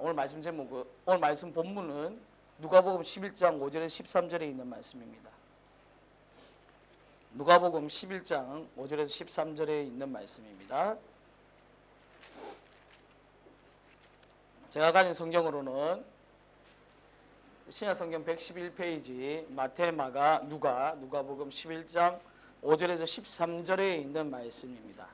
오늘 말씀 제목은, 오늘 말씀 본문은 누가복음 11장 5절에서 13절에 있는 말씀입니다. 누가복음 11장 5절에서 13절에 있는 말씀입니다. 제가 가진 성경으로는 신약성경 111페이지 마태, 마가, 누가복음 11장 5절에서 13절에 있는 말씀입니다.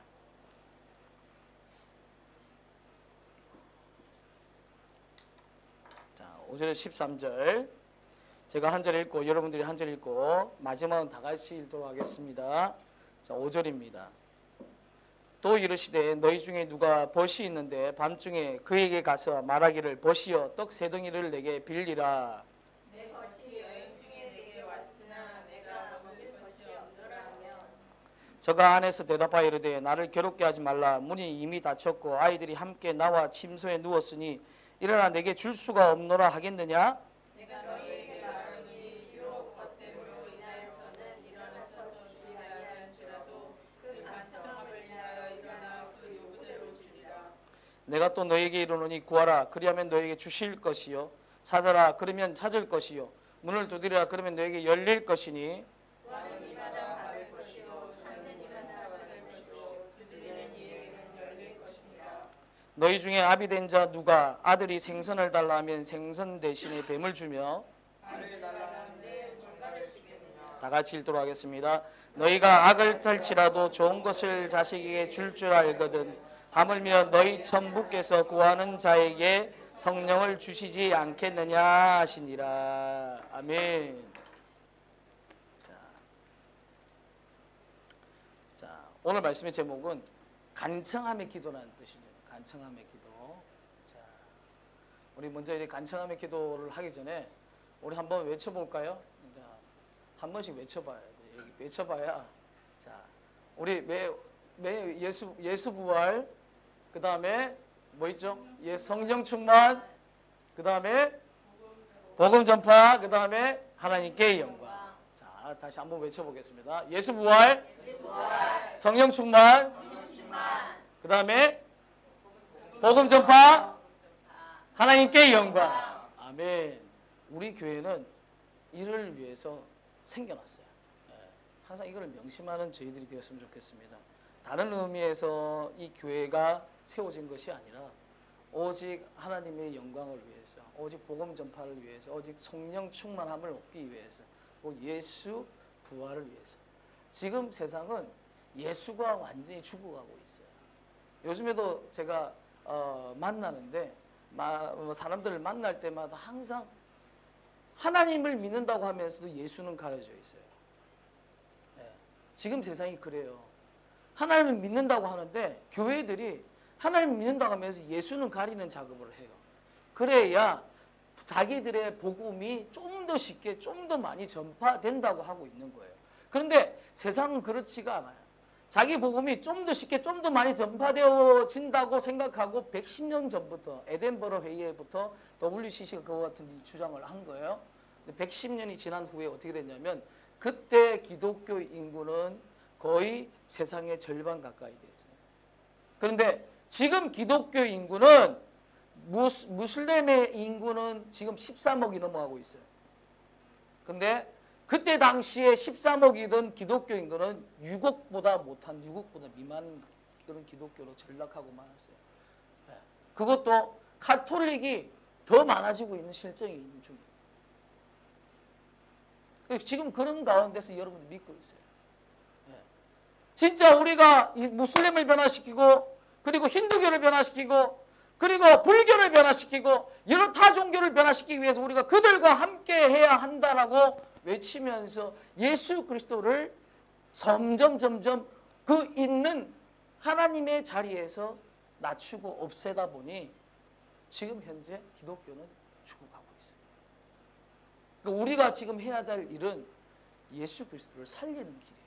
자, 5절에서 13절 제가 한 절 읽고 여러분들이 한 절 읽고 마지막은 다 같이 읽도록 하겠습니다. 자, 5절입니다. 또 이르시되 너희 중에 누가 벗이 있는데 밤중에 그에게 가서 말하기를 벗이여 떡 세 덩이를 내게 빌리라. 내 벗이 여행 중에 내게 왔으나 내가 먹을 것이 없노라 하면 저가 안에서 대답하여 이르되 나를 괴롭게 하지 말라. 문이 이미 닫혔고 아이들이 함께 나와 침소에 누웠으니 일어나 내게 줄 수가 없노라 하겠느냐? 내가 너희에게 말하노니 비록 벗됨으로 인하여서는 일어나서 주지 아니할지라도 그 간청함을 인하여 일어나 그 요구대로 주리라. 내가 또 너에게 이르노니 구하라 그리하면 너에게 주실 것이요 찾아라 그러면 찾을 것이요 문을 두드리라 그러면 너에게 열릴 것이니 구하는 이마다 받을 것이요 찾는 이마다 찾을 것이요 두드리는 이에게는 열릴 것이니라. 너희 중에 아비 된 자 누가 아들이 생선을 달라 하면 생선 대신에 뱀을 주며 알을 달라는데 정갈을 주겠느냐. 다 같이 읽도록 하겠습니다. 너희가 악을 탈지라도 좋은 것을 자식에게 줄 줄 알거든 하물며 너희 천부께서 구하는 자에게 성령을 주시지 않겠느냐 하시니라. 아멘. 자, 오늘 말씀의 제목은 간청함의 기도라는 뜻입니다. 간청함의 기도. 자, 우리 먼저 이 간청함의 기도를 하기 전에 우리 한번 외쳐볼까요? 자, 한 번씩 외쳐봐야 돼. 외쳐봐야. 자, 우리 매 예수 부활. 그 다음에 뭐 있죠? 성령 충만. 그 다음에 복음 전파. 그 다음에 하나님께 영광. 자, 다시 한번 외쳐보겠습니다. 예수 부활. 성령 충만. 그 다음에 복음 전파. 하나님께 영광. 아멘. 우리 교회는 이를 위해서 생겨났어요. 항상 이걸 명심하는 저희들이 되었으면 좋겠습니다. 다른 의미에서 이 교회가 세워진 것이 아니라 오직 하나님의 영광을 위해서, 오직 복음 전파를 위해서, 오직 성령 충만함을 얻기 위해서, 예수 부활을 위해서. 지금 세상은 예수가 완전히 죽어가고 있어요. 요즘에도 제가 만나는데 사람들을 만날 때마다 항상 하나님을 믿는다고 하면서도 예수는 가려져 있어요. 지금 세상이 그래요. 하나님을 믿는다고 하는데 교회들이 하나님을 믿는다고 하면서 예수는 가리는 작업을 해요. 그래야 자기들의 복음이 좀 더 쉽게 좀 더 많이 전파된다고 하고 있는 거예요. 그런데 세상은 그렇지가 않아요. 자기 복음이 좀 더 쉽게 좀 더 많이 전파되어진다고 생각하고 110년 전부터 에덴버러 회의에부터 WCC가 그와 같은 주장을 한 거예요. 110년이 지난 후에 어떻게 됐냐면 그때 기독교 인구는 거의 세상의 절반 가까이 됐어요. 그런데 지금 기독교 인구는 무슬림의 인구는 지금 13억이 넘어가고 있어요. 근데 그때 당시에 13억이던 기독교 인구는 6억보다 못한 6억보다 미만 그런 기독교로 전락하고 말았어요. 그것도 카톨릭이 더 많아지고 있는 실정이 있는 중이에요. 지금 그런 가운데서 여러분들 믿고 있어요. 진짜 우리가 무슬림을 변화시키고 그리고 힌두교를 변화시키고 그리고 불교를 변화시키고 여러 타 종교를 변화시키기 위해서 우리가 그들과 함께 해야 한다라고 외치면서 예수 그리스도를 점점 그 있는 하나님의 자리에서 낮추고 없애다 보니 지금 현재 기독교는 죽어가고 있어요. 그러니까 우리가 지금 해야 될 일은 예수 그리스도를 살리는 길이에요.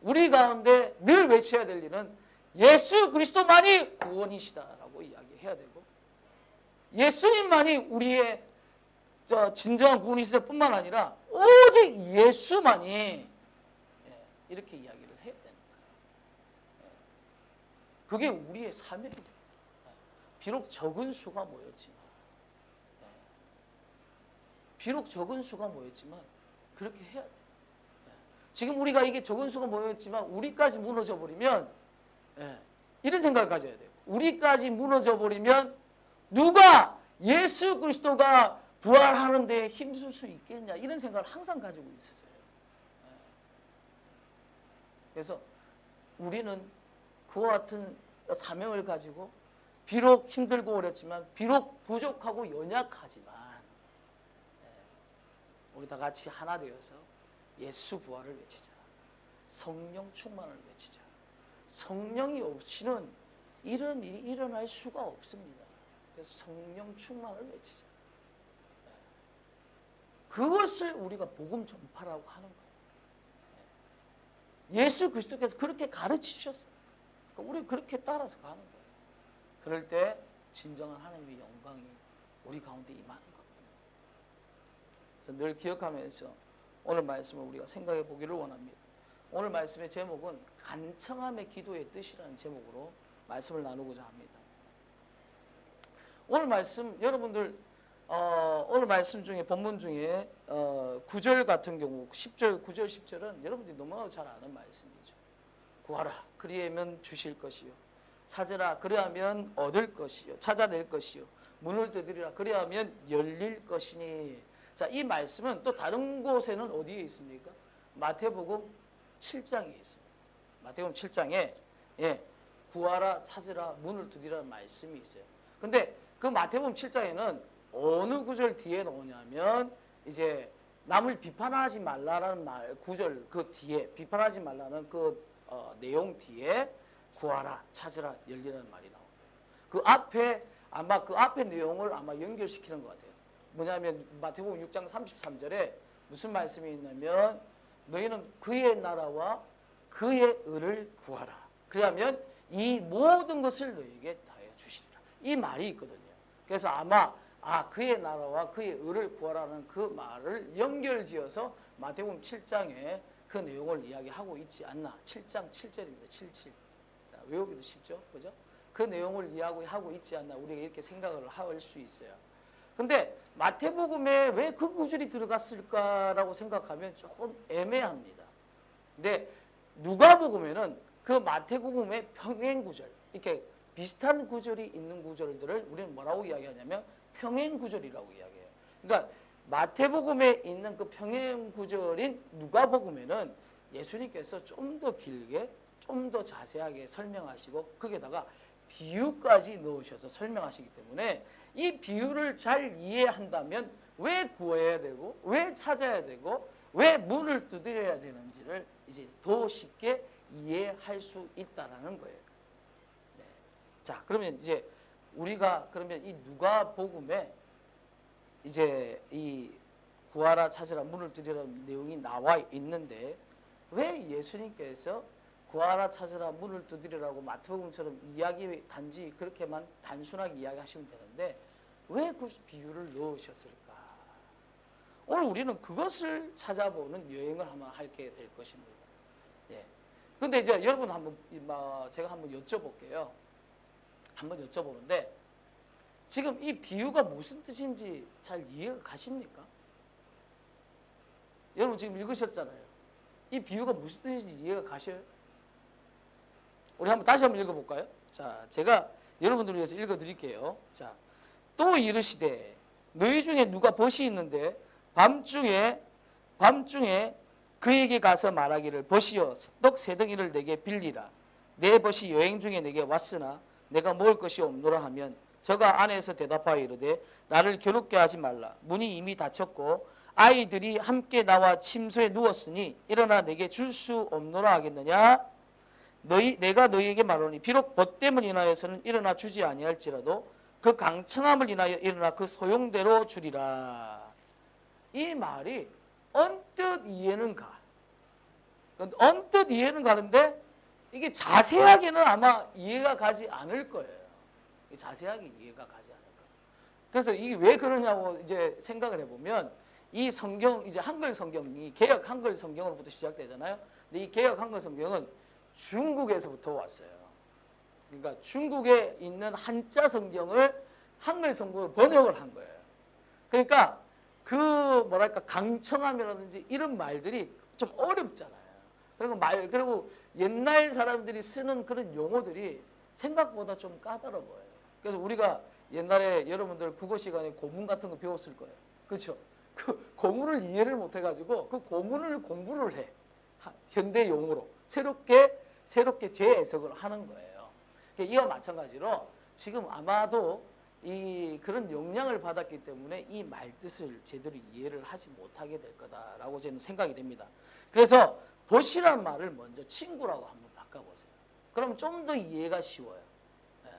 우리 가운데 늘 외쳐야 될 일은 예수 그리스도만이 구원이시다라고 이야기해야 되고 예수님만이 우리의 진정한 구원이시될 뿐만 아니라 오직 예수만이 이렇게 이야기를 해야 되는 거예요. 그게 우리의 사명입니다. 비록 적은 수가 모였지만, 비록 적은 수가 모였지만 그렇게 해야 돼. 지금 우리가 이게 적은 수가 모였지만 우리까지 무너져 버리면, 이런 생각을 가져야 돼요. 우리까지 무너져 버리면 누가 예수 그리스도가 부활하는 데 힘쓸 수 있겠냐, 이런 생각을 항상 가지고 있으세요. 그래서 우리는 그와 같은 사명을 가지고 비록 힘들고 어렵지만, 비록 부족하고 연약하지만, 우리 다 같이 하나 되어서 예수 부활을 외치자. 성령 충만을 외치자. 성령이 없이는 이런 일이 일어날 수가 없습니다. 그래서 성령 충만을 외치자. 그것을 우리가 복음 전파라고 하는 거예요. 예수 그리스도께서 그렇게 가르치셨어요. 그러니까 우리 그렇게 따라서 가는 거예요. 그럴 때 진정한 하나님의 영광이 우리 가운데 임하는 겁니다. 그래서 늘 기억하면서 오늘 말씀을 우리가 생각해 보기를 원합니다. 오늘 말씀의 제목은 간청함의 기도의 뜻이라는 제목으로 말씀을 나누고자 합니다. 오늘 말씀 여러분들 오늘 말씀 중에 본문 중에 9절 같은 경우 10절 9절 10절은 여러분들이 너무나 잘 아는 말씀이죠. 구하라 그리하면 주실 것이요, 찾으라 그리하면 얻을 것이요, 찾아낼 것이요, 문을 두드리라 그리하면 열릴 것이니. 자, 이 말씀은 또 다른 곳에는 어디에 있습니까? 마태복음 7장에 있습니다. 마태복음 7장에 구하라 찾으라 문을 두드리라는 말씀이 있어요. 근데 그 마태복음 7장에는 어느 구절 뒤에 나오냐면 이제 남을 비판하지 말라라는 말 구절 그 뒤에 비판하지 말라는 그 내용 뒤에 구하라 찾으라 열리라는 말이 나옵니다. 그 앞에 아마 그 앞에 내용을 아마 연결시키는 것 같아요. 뭐냐면 마태복음 6장 33절에 무슨 말씀이 있냐면 너희는 그의 나라와 그의 의를 구하라. 그러면 이 모든 것을 너희에게 다해 주시리라. 이 말이 있거든요. 그래서 아마 그의 나라와 그의 의를 구하라는 그 말을 연결지어서 마태복음 7장에 그 내용을 이야기하고 있지 않나. 7장 7절입니다. 77. 자, 외우기도 쉽죠? 그죠? 그 내용을 이야기하고 있지 않나. 우리가 이렇게 생각을 할 수 있어요. 근데 마태복음에 왜 그 구절이 들어갔을까라고 생각하면 조금 애매합니다. 근데 누가복음에는 그 마태복음의 평행 구절, 이렇게 비슷한 구절이 있는 구절들을 우리는 뭐라고 이야기하냐면 평행 구절이라고 이야기해요. 그러니까 마태복음에 있는 그 평행 구절인 누가복음에는 예수님께서 좀 더 길게, 좀 더 자세하게 설명하시고 거기에다가 비유까지 넣으셔서 설명하시기 때문에 이 비유를 잘 이해한다면 왜 구해야 되고 왜 찾아야 되고 왜 문을 두드려야 되는지를 이제 더 쉽게 이해할 수 있다라는 거예요. 네. 자, 그러면 이제 우리가 그러면 이 누가복음에 이제 이 구하라 찾으라 문을 두드리라는 내용이 나와 있는데 왜 예수님께서 구하라 찾으라 문을 두드리라고 마태복음처럼 이야기 단지 그렇게만 단순하게 이야기하시면 되는데 왜 그 비유를 넣으셨을까? 오늘 우리는 그것을 찾아보는 여행을 한번 하게 될 것입니다. 예. 근데 이제 여러분 한번 제가 한번 여쭤볼게요. 한번 여쭤보는데 지금 이 비유가 무슨 뜻인지 잘 이해가 가십니까? 여러분 지금 읽으셨잖아요. 이 비유가 무슨 뜻인지 이해가 가셔요? 우리 한번 다시 한번 읽어볼까요? 자, 제가 여러분들을 위해서 읽어드릴게요. 자, 또 이르시되 너희 중에 누가 벗이 있는데 밤중에 그에게 가서 말하기를 벗이여 떡 세 덩이를 내게 빌리라. 내 벗이 여행 중에 내게 왔으나 내가 먹을 것이 없노라 하면 저가 안에서 대답하여 이르되 나를 괴롭게 하지 말라. 문이 이미 닫혔고 아이들이 함께 나와 침소에 누웠으니 일어나 내게 줄 수 없노라 하겠느냐? 내가 너희에게 말하노니 비록 벗됨을 인하여서는 일어나 주지 아니할지라도 그 강청함을 인하여 일어나 그 소용대로 주리라. 이 말이 언뜻 이해는 가. 언뜻 이해는 가는데 이게 자세하게는 아마 이해가 가지 않을 거예요. 자세하게 이해가 가지 않을 거예요. 그래서 이게 왜 그러냐고 이제 생각을 해보면 이 성경 이제 한글 성경이 개역 한글 성경으로부터 시작되잖아요. 근데 이 개역 한글 성경은 중국에서부터 왔어요. 그러니까 중국에 있는 한자 성경을 한글 성경으로 번역을 한 거예요. 그러니까 그 뭐랄까 강청함이라든지 이런 말들이 좀 어렵잖아요. 그리고 옛날 사람들이 쓰는 그런 용어들이 생각보다 좀 까다로워요. 그래서 우리가 옛날에 여러분들 국어 시간에 고문 같은 거 배웠을 거예요. 그렇죠? 그 고문을 이해를 못 해가지고 그 고문을 공부를 해. 현대 용어로 새롭게 재해석을 하는 거예요. 이와 마찬가지로 지금 아마도 이 그런 영향을 받았기 때문에 이 말뜻을 제대로 이해를 하지 못하게 될 거다라고 저는 생각이 됩니다. 그래서 벗이란 말을 먼저 친구라고 한번 바꿔보세요. 그럼 좀 더 이해가 쉬워요.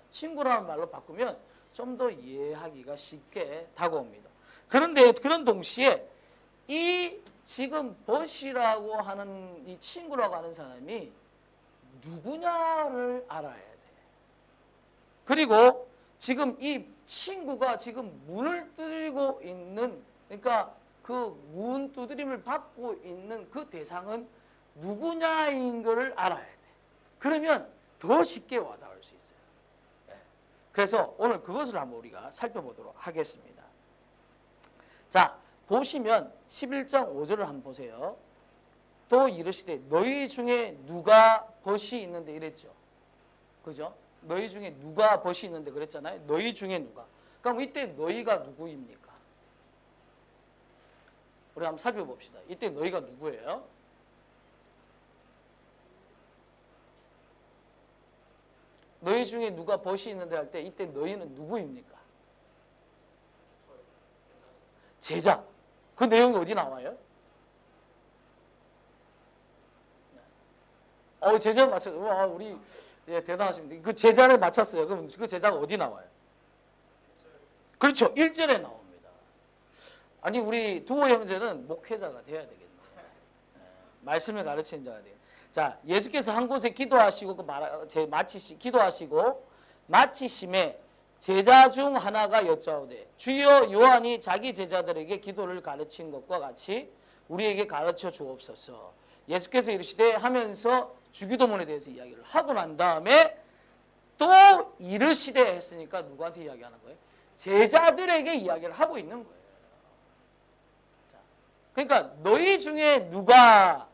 친구라는 말로 바꾸면 좀 더 이해하기가 쉽게 다가옵니다. 그런데 그런 동시에 이 지금 벗이라고 하는 이 친구라고 하는 사람이 누구냐를 알아야 돼. 그리고 지금 이 친구가 지금 문을 두드리고 있는, 그러니까 그 문 두드림을 받고 있는 그 대상은 누구냐인 것을 알아야 돼. 그러면 더 쉽게 와닿을 수 있어요. 그래서 오늘 그것을 한번 우리가 살펴보도록 하겠습니다. 자, 보시면 11장 5절을 한번 보세요. 또 이르시되 너희 중에 누가 벗이 있는데 이랬죠. 그죠? 너희 중에 누가 벗이 있는데 그랬잖아요. 너희 중에 누가. 그럼 이때 너희가 누구입니까? 우리 한번 살펴봅시다. 이때 너희가 누구예요? 너희 중에 누가 벗이 있는데 할 때 이때 너희는 누구입니까? 제자. 그 내용이 어디 나와요? 제자 맞췄어요. 와, 우리 예, 대단하십니다. 그 제자를 맞췄어요. 그럼 그 제자가 어디 나와요? 그렇죠. 1절에 나옵니다. 아니 우리 두호 형제는 목회자가 돼야 되겠네요. 말씀을 가르치는 자가 돼요. 자, 예수께서 한 곳에 기도하시고 기도하시고 마치심에 제자 중 하나가 여짜오되 주여 요한이 자기 제자들에게 기도를 가르친 것과 같이 우리에게 가르쳐 주옵소서. 예수께서 이르시되 하면서 주기도문에 대해서 이야기를 하고 난 다음에 또 이르시되 했으니까 누구한테 이야기하는 거예요? 제자들에게 이야기를 하고 있는 거예요. 자, 그러니까 너희 중에 누가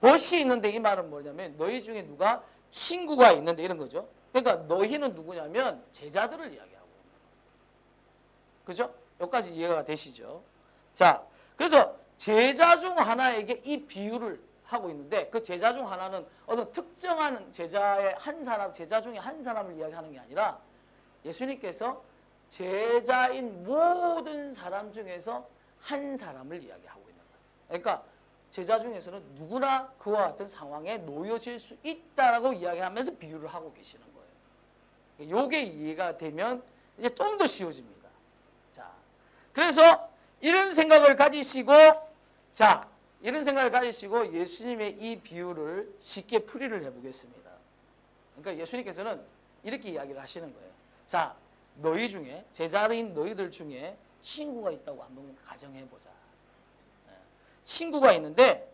벗이 있는데 이 말은 뭐냐면 너희 중에 누가 친구가 있는데 이런 거죠. 그러니까 너희는 누구냐면 제자들을 이야기하고 있는 거예요. 그죠? 여기까지 이해가 되시죠? 자, 그래서 제자 중 하나에게 이 비유를 하고 있는데 그 제자 중 하나는 어떤 특정한 제자의 한 사람, 제자 중에 한 사람을 이야기하는 게 아니라 예수님께서 제자인 모든 사람 중에서 한 사람을 이야기하고 있는 거예요. 그러니까 제자 중에서는 누구나 그와 같은 상황에 놓여질 수 있다라고 이야기하면서 비유를 하고 계시는 거예요. 요게 이해가 되면 이제 좀 더 쉬워집니다. 자, 그래서 이런 생각을 가지시고 예수님의 이 비유를 쉽게 풀이를 해보겠습니다. 그러니까 예수님께서는 이렇게 이야기를 하시는 거예요. 자, 너희 중에 제자인 너희들 중에 친구가 있다고 한번 가정해보자. 친구가 있는데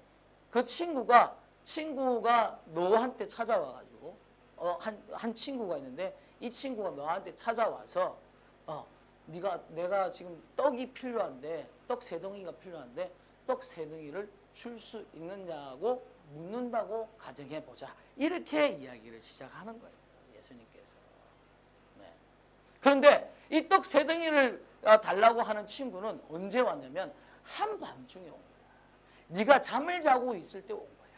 그 친구가 너한테 찾아와가지고 한 친구가 있는데 이 친구가 너한테 찾아와서 내가 지금 떡이 필요한데 떡 3덩이가 필요한데 떡 3덩이를 줄 수 있느냐고 묻는다고 가정해보자. 이렇게 이야기를 시작하는 거예요. 예수님께서. 네. 그런데 이 떡 3덩이를 달라고 하는 친구는 언제 왔냐면 한밤중에 온 거야. 네가 잠을 자고 있을 때 온 거야.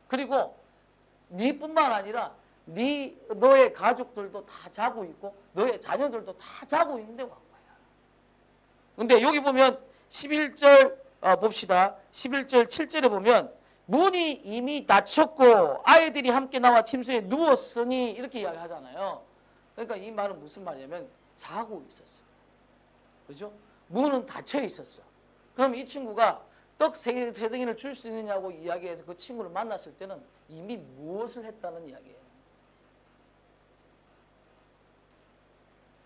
그리고 네뿐만 아니라 너의 가족들도 다 자고 있고 너의 자녀들도 다 자고 있는데 온 거야. 근데 여기 보면 11절 봅시다. 11절 7절에 보면 문이 이미 닫혔고 아이들이 함께 나와 침소에 누웠으니 이렇게 이야기하잖아요. 그러니까 이 말은 무슨 말이냐면 자고 있었어. 그죠? 문은 닫혀 있었어. 그럼 이 친구가 떡 3덩이를 줄 수 있느냐고 이야기해서 그 친구를 만났을 때는 이미 무엇을 했다는 이야기예요?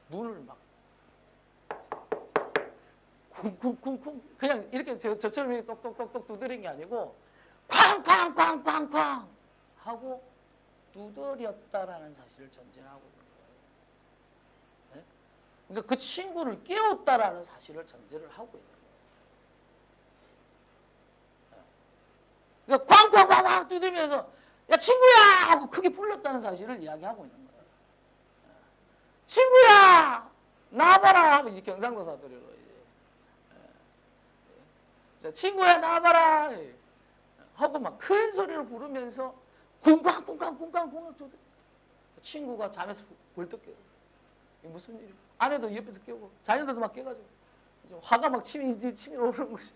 문을 막 쿵쿵쿵쿵 그냥 이렇게 저처럼 똑똑똑똑 두드린 게 아니고 쾅 쾅쾅쾅쾅쾅 하고 두드렸다라는 사실을 전제를 하고 있는 거예요. 네? 그러니까 그 친구를 깨웠다라는 사실을 전제를 하고 있는 거예요. 네. 그러니까 쾅쾅쾅쾅 두드리면서 야 친구야 하고 크게 불렀다는 사실을 이야기하고 있는 거예요. 네. 친구야 나와봐라 하면 이제 경상도 사투리로 이제 자, 친구야 나와봐라 하고 막 큰 소리로 부르면서 쿵쾅쿵쾅쿵쾅쿵쾅 두드려. 친구가 잠에서 벌떡 깨요. 이게 무슨 일이야? 아내도 옆에서 깨고 자녀들도 막 깨가지고 화가 막 침이 오르는 거지.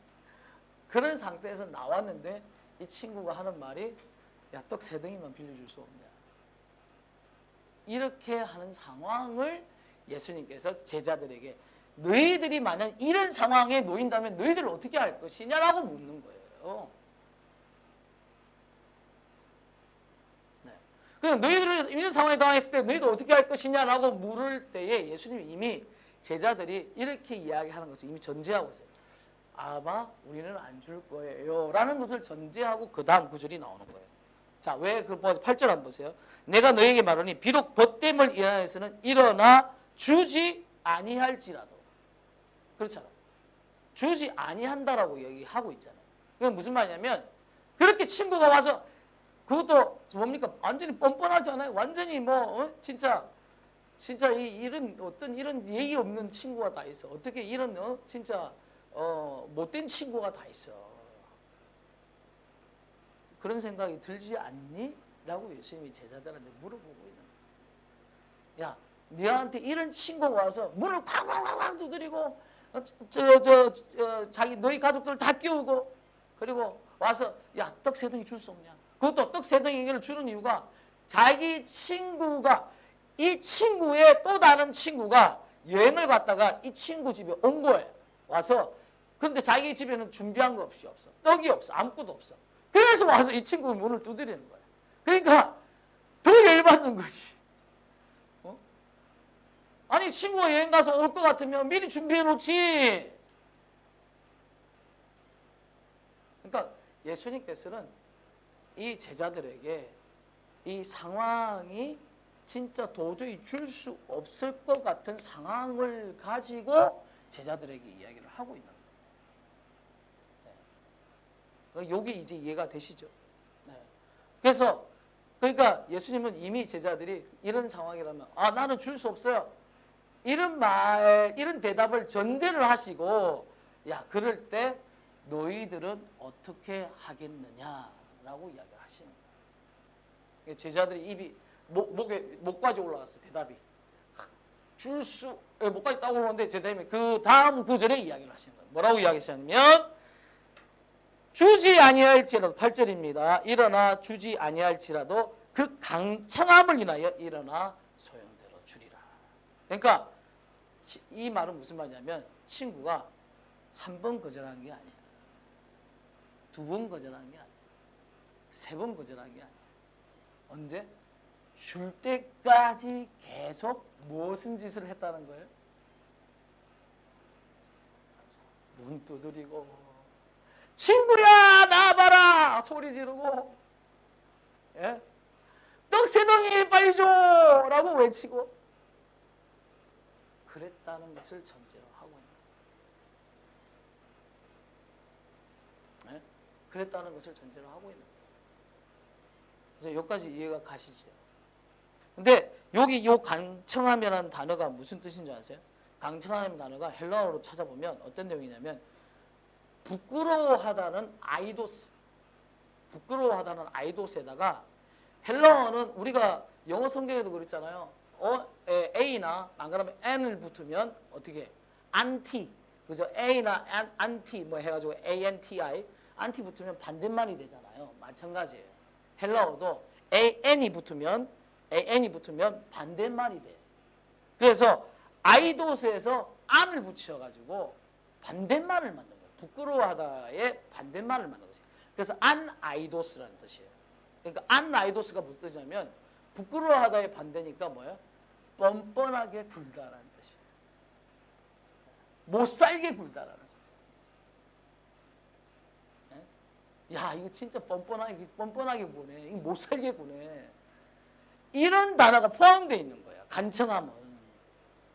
그런 상태에서 나왔는데 이 친구가 하는 말이 야 떡 3덩이만 빌려줄 수 없냐. 이렇게 하는 상황을 예수님께서 제자들에게 너희들이 만약 이런 상황에 놓인다면 너희들 어떻게 할 것이냐라고 묻는 거예요. 네. 그럼 너희들이 이런 상황에 당했을 때 너희들 어떻게 할 것이냐라고 물을 때에 예수님이 이미 제자들이 이렇게 이야기하는 것을 이미 전제하고 있어요. 아마 우리는 안 줄 거예요 라는 것을 전제하고 그 다음 구절이 나오는 거예요. 자, 왜 그 8절 한번 보세요. 내가 너에게 말하니 비록 벗됨을 인하여서는 일어나 주지 아니할지라도. 그렇잖아. 주지 아니한다라고 얘기하고 있잖아요. 그게 무슨 말이냐면 그렇게 친구가 와서 그것도 뭡니까? 완전히 뻔뻔하잖아요. 완전히 뭐 진짜 이런 어떤 이런 예의 없는 친구가 다 있어. 어떻게 이런 진짜 못된 친구가 다 있어. 그런 생각이 들지 않니? 라고 예수님이 제자들한테 물어보고 있는 거예요. 야, 너한테 이런 친구가 와서 문을 쾅쾅쾅쾅 두드리고 자기 너희 가족들 다 끼우고 그리고 와서 야, 떡 3덩이 줄 수 없냐? 그것도 떡 3덩이를 주는 이유가 자기 친구가 이 친구의 또 다른 친구가 여행을 갔다가 이 친구 집에 온 거예요. 와서 근데 자기 집에는 준비한 거 없이 없어. 떡이 없어. 아무것도 없어. 그래서 와서 이 친구 문을 두드리는 거야. 그러니까 더 열받는 거지. 아니 친구가 여행 가서 올 것 같으면 미리 준비해 놓지. 그러니까 예수님께서는 이 제자들에게 이 상황이 진짜 도저히 줄 수 없을 것 같은 상황을 가지고 제자들에게 이야기를 하고 있는 거예요. 여기 이제 이해가 되시죠? 네. 그래서 그러니까 예수님은 이미 제자들이 이런 상황이라면 아 나는 줄 수 없어요. 이런 대답을 전제를 하시고 야 그럴 때 너희들은 어떻게 하겠느냐라고 이야기를 하시는 거예요. 제자들이 입이 목까지 올라왔어 대답이 목까지 딱 올라오는데 제자님이 그 다음 구절에 이야기를 하시는 거예요. 뭐라고 이야기하셨냐면 주지 아니할지라도 8절입니다. 일어나 주지 아니할지라도 그 강청함을 인하여 일어나 소용대로 주리라. 그러니까 이 말은 무슨 말이냐면 친구가 한 번 거절한 게 아니야. 2번 거절한 게 아니야. 3번 거절한 게 아니야. 언제? 줄 때까지 계속 무슨 짓을 했다는 거예요? 문 두드리고 친구야 나와봐라 소리 지르고 예? 떡 3덩이 빨리 줘 라고 외치고 그랬다는 것을 전제로 하고 있는 거예요. 예? 그랬다는 것을 전제로 하고 있는 거예요. 이제 여기까지 이해가 가시죠? 근데 여기 요 강청함이라는 단어가 무슨 뜻인지 아세요? 강청함이라는 단어가 헬라어로 찾아보면 어떤 내용이냐면 부끄러워하다는 아이도스, 부끄러워하다는 아이도스에다가 헬라어는 우리가 영어 성경에도 그랬잖아요. A나 안 그러면 N을 붙으면 어떻게? 안티, 그죠? A나 안티 뭐 해가지고 ANTI, 안티 붙으면 반대말이 되잖아요. 마찬가지예요. 헬라어도 AN이 붙으면 반대말이 돼. 그래서 아이도스에서 안을 붙여가지고 반대말을 만든 거예요. 부끄러워하다의 반대말을 만든 거죠. 그래서 안아이도스라는 뜻이에요. 그러니까 안아이도스가 무슨 뜻이냐면 부끄러워하다의 반대니까 뭐예요? 뻔뻔하게 굴다라는 뜻이에요. 못 살게 굴다라는 거예요. 야, 이거 진짜 뻔뻔하게 구네. 이거 못 살게 구네. 이런 단어가 포함되어 있는 거야. 간청함은.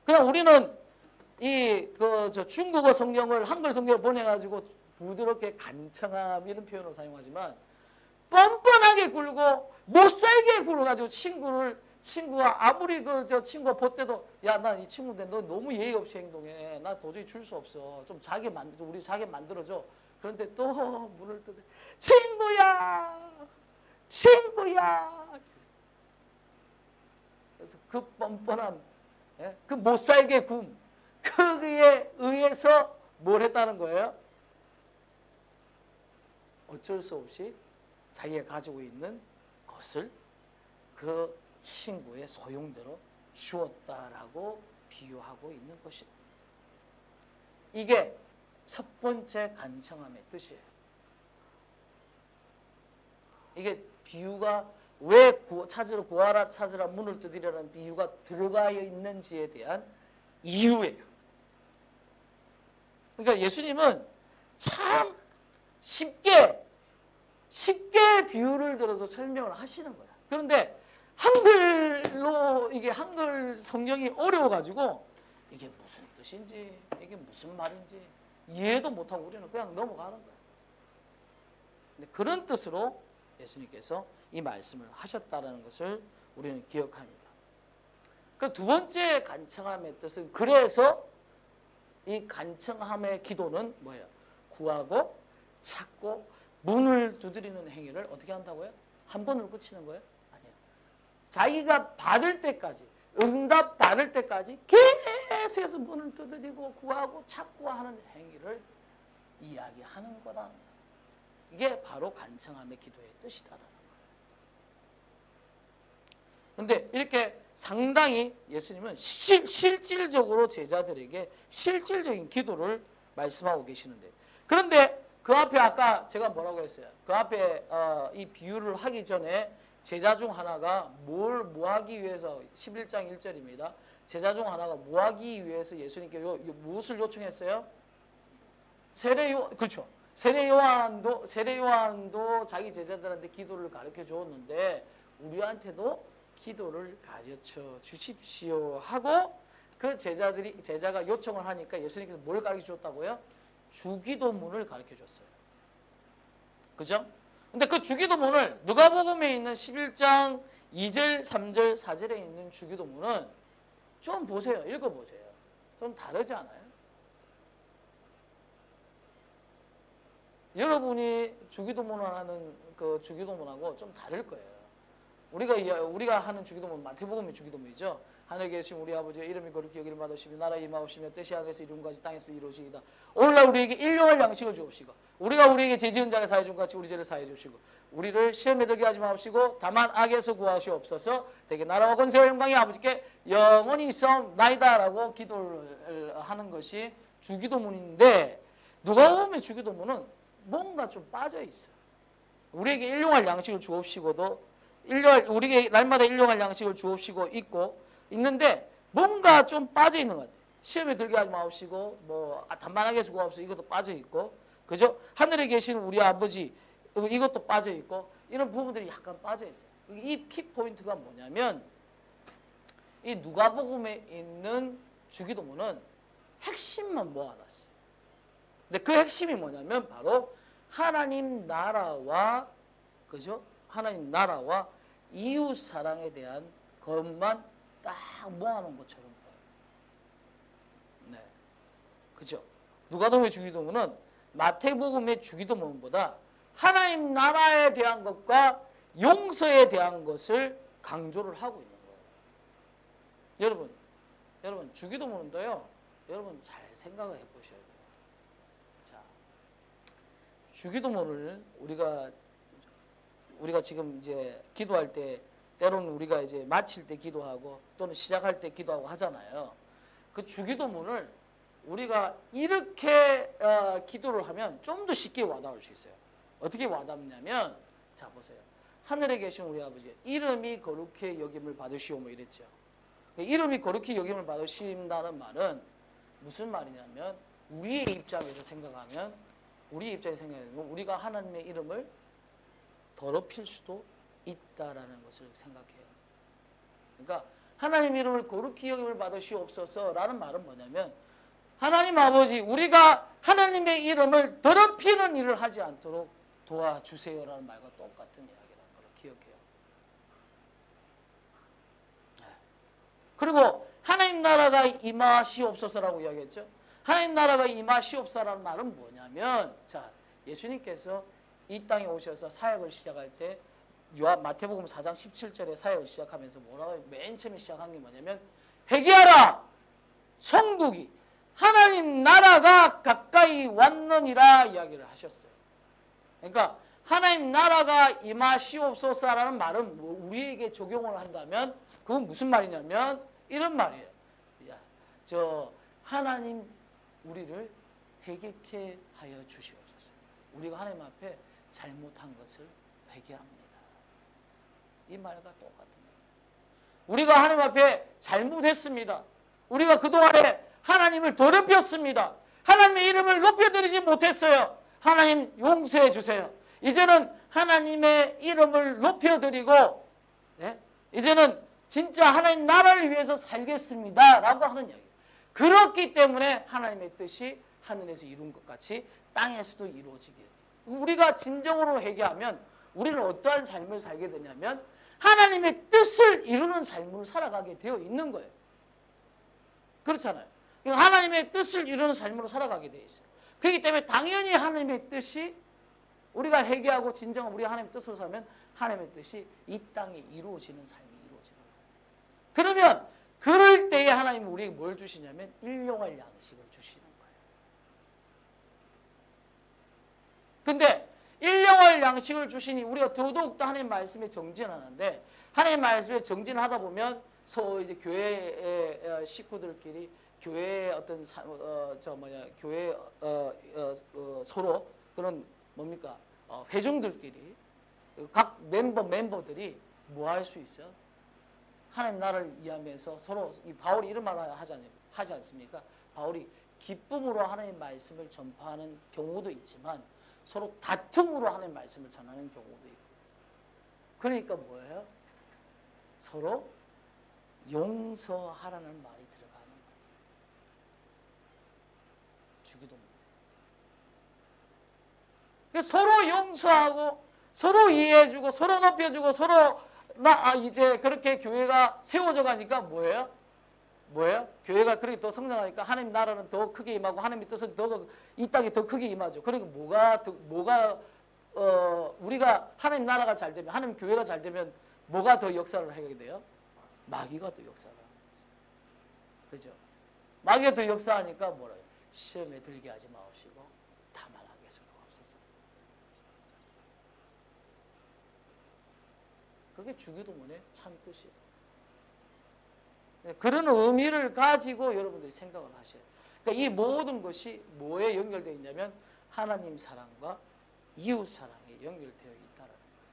그냥 우리는 저 중국어 성경을 한글 성경을 번역해가지고 부드럽게 간청함 이런 표현을 사용하지만 뻔뻔하게 굴고 못 살게 굴어가지고 친구가 아무리 저 친구가 볼 때도 야, 나 이 친구인데 너 너무 예의 없이 행동해. 나 도저히 줄 수 없어. 좀 우리 자기 만들어줘. 그런데 또 문을 뜯어. 친구야. 그래서 그 뻔뻔함, 그 못 살게 굼, 그에 의해서 뭘 했다는 거예요? 어쩔 수 없이 자기가 가지고 있는 것을 그 친구의 소용대로 주었다라고 비유하고 있는 것입니다. 이게 첫 번째 간청함의 뜻이에요. 이게 비유가 왜 찾으라 문을 두드리라는 비유가 들어가 있는지에 대한 이유예요. 그러니까 예수님은 참 쉽게 비유를 들어서 설명을 하시는 거야. 그런데 이게 한글 성경이 어려워가지고 이게 무슨 뜻인지 이게 무슨 말인지 이해도 못하고 우리는 그냥 넘어가는 거야. 근데 그런 뜻으로 예수님께서 이 말씀을 하셨다는 것을 우리는 기억합니다. 그 두 번째 간청함의 뜻은 그래서 이 간청함의 기도는 뭐예요? 구하고 찾고 문을 두드리는 행위를 어떻게 한다고요? 한 번으로 끝이는 거예요? 아니에요. 자기가 받을 때까지 응답 받을 때까지 계속해서 문을 두드리고 구하고 찾고 하는 행위를 이야기하는 거다. 이게 바로 간청함의 기도의 뜻이다라는 거예요. 그런데 이렇게 상당히 예수님은 실질적으로 제자들에게 실질적인 기도를 말씀하고 계시는데, 그런데 그 앞에 아까 제가 뭐라고 했어요? 그 앞에 이 비유를 하기 전에 제자 중 하나가 뭐 하기 위해서 11장 1절입니다. 제자 중 하나가 뭐 하기 위해서 예수님께 무엇을 요청했어요? 그렇죠. 세례 요한도 자기 제자들한테 기도를 가르쳐 주었는데 우리한테도 기도를 가르쳐 주십시오 하고 그 제자가 요청을 하니까 예수님께서 뭘 가르쳐 줬다고요? 주기도문을 가르쳐 줬어요. 그죠? 근데 그 주기도문을 누가복음에 있는 11장 2절, 3절, 4절에 있는 주기도문은 좀 보세요. 읽어보세요. 좀 다르지 않아요? 여러분이 주기도문을 하는 그 주기도문하고 좀 다를 거예요. 우리가 하는 주기도문 마태복음의 주기도문이죠. 하늘에 계신 우리 아버지의 이름이 거룩히 여기를 받으시며 나라의 임하옵시며 뜻이 하늘에서 이룬 것이 땅에서 이루어지이다. 오늘날 우리에게 일용할 양식을 주옵시고 우리가 우리에게 죄 지은 자를 사해 준 같이 우리 죄를 사해 주시고 우리를 시험에 들게 하지 마옵시고 다만 악에서 구하시옵소서. 되게 나라와 권세와 영광이 아버지께 영원히 있사옵나이다라고 기도를 하는 것이 주기도문인데 누가복음의 주기도문은 뭔가 좀 빠져 있어요. 우리에게 일용할 양식을 주옵시고도 우리에게 날마다 일용할 양식을 주옵시고 있는데 뭔가 좀 빠져 있는 것 같아요. 시험에 들게 하지 마옵시고 단만하게 해서 구하옵소서 이것도 빠져 있고 그죠? 하늘에 계신 우리 아버지 이것도 빠져 있고 이런 부분들이 약간 빠져 있어요. 이 키포인트가 뭐냐면 이 누가복음에 있는 주기도문은 핵심만 모아놨어요. 근데 그 핵심이 뭐냐면 바로 하나님 나라와 그죠? 하나님 나라와 이웃 사랑에 대한 것만 딱 모아놓은 것처럼 보여요. 네, 그죠? 누가복음의 주기도문은 마태복음의 주기도문보다 하나님 나라에 대한 것과 용서에 대한 것을 강조를 하고 있는 거예요. 여러분 주기도문도요. 여러분 잘 생각을 해보셔야 돼요. 자, 주기도문을 우리가 지금 이제 기도할 때 때로는 우리가 이제 마칠 때 기도하고 또는 시작할 때 기도하고 하잖아요. 그 주기도문을 우리가 이렇게 기도를 하면 좀 더 쉽게 와닿을 수 있어요. 어떻게 와닿냐면 자 보세요. 하늘에 계신 우리 아버지 이름이 거룩히 여김을 받으시오며 이랬죠. 이름이 거룩히 여김을 받으신다는 말은 무슨 말이냐면 우리의 입장에서 생각하면 우리 입장에서 생각하면 우리가 하나님의 이름을 더럽힐 수도 있다라는 것을 생각해요. 그러니까 하나님 이름을 거룩히 여김을 받으시옵소서라는 말은 뭐냐면 하나님 아버지 우리가 하나님의 이름을 더럽히는 일을 하지 않도록 도와주세요라는 말과 똑같은 이야기라는 걸 기억해요. 그리고 하나님 나라가 임하시옵소서라고 이야기했죠. 하나님 나라가 임하시옵소서라는 말은 뭐냐면 자 예수님께서 이 땅에 오셔서 사역을 시작할 때 마태복음 4장 17절에 사역을 시작하면서 뭐라고 맨 처음에 시작한 게 뭐냐면 회개하라 성국이 하나님 나라가 가까이 왔느니라 이야기를 하셨어요. 그러니까 하나님 나라가 임하시옵소서라는 말은 우리에게 적용을 한다면 그건 무슨 말이냐면 이런 말이에요. 저 하나님 우리를 회개케 하여 주시옵소서. 우리가 하나님 앞에 잘못한 것을 회개합니다. 이 말과 똑같은 거예요. 우리가 하나님 앞에 잘못했습니다. 우리가 그동안에 하나님을 더럽혔습니다. 하나님의 이름을 높여드리지 못했어요. 하나님 용서해 주세요. 이제는 하나님의 이름을 높여드리고 이제는 진짜 하나님 나라를 위해서 살겠습니다 라고 하는 이야기예요. 그렇기 때문에 하나님의 뜻이 하늘에서 이룬 것 같이 땅에서도 이루어지게 돼요. 우리가 진정으로 회개하면 우리는 어떠한 삶을 살게 되냐면 하나님의 뜻을 이루는 삶을 살아가게 되어 있는 거예요. 그렇잖아요. 하나님의 뜻을 이루는 삶으로 살아가게 되어 있어요. 그렇기 때문에 당연히 하나님의 뜻이 우리가 회개하고 진정 우리 하나님의 뜻으로 살면 하나님의 뜻이 이 땅에 이루어지는 삶이 이루어지는 거예요. 그러면 그럴 때에 하나님은 우리에게 뭘 주시냐면 일용할 양식을 주시는 거예요. 근데 일용할 양식을 주시니 우리가 더더욱더 하나님 말씀에 정진하는데 하나님 말씀에 정진하다 보면 이제 교회의 식구들끼리 교회의 어떤 교회 서로 그런 뭡니까 회중들끼리 각 멤버들이 뭐 할 수 있어요? 하나님 나라를 이해하면서 서로 이 바울이 이런 말을 하지 않습니까? 바울이 기쁨으로 하나님 말씀을 전파하는 경우도 있지만 서로 다툼으로 하나님 말씀을 전하는 경우도 있고. 그러니까 뭐예요? 서로 용서하라는 말이 들어가는 거예요. 주기도문. 서로 용서하고 서로 이해해주고 서로 높여주고 서로 이제 그렇게 교회가 세워져 가니까 뭐예요? 교회가 그렇게 더 성장하니까 하나님 나라는 더 크게 임하고 하나님의 뜻은 더 이 땅에 더 크게 임하죠. 그러니까 우리가 하나님 나라가 잘 되면 하나님 교회가 잘 되면 뭐가 더 역사를 하게 돼요? 마귀가 더 역사를 하는 거죠. 그죠? 마귀가 더 역사하니까 뭐래요? 시험에 들게 하지 마옵시고 다만 하겠습니다. 없어서. 그게 주기도문의 참 뜻이에요. 그런 의미를 가지고 여러분들이 생각을 하셔야 돼요. 그러니까 이 모든 것이 뭐에 연결되어 있냐면 하나님 사랑과 이웃 사랑에 연결되어 있다라는 거예요.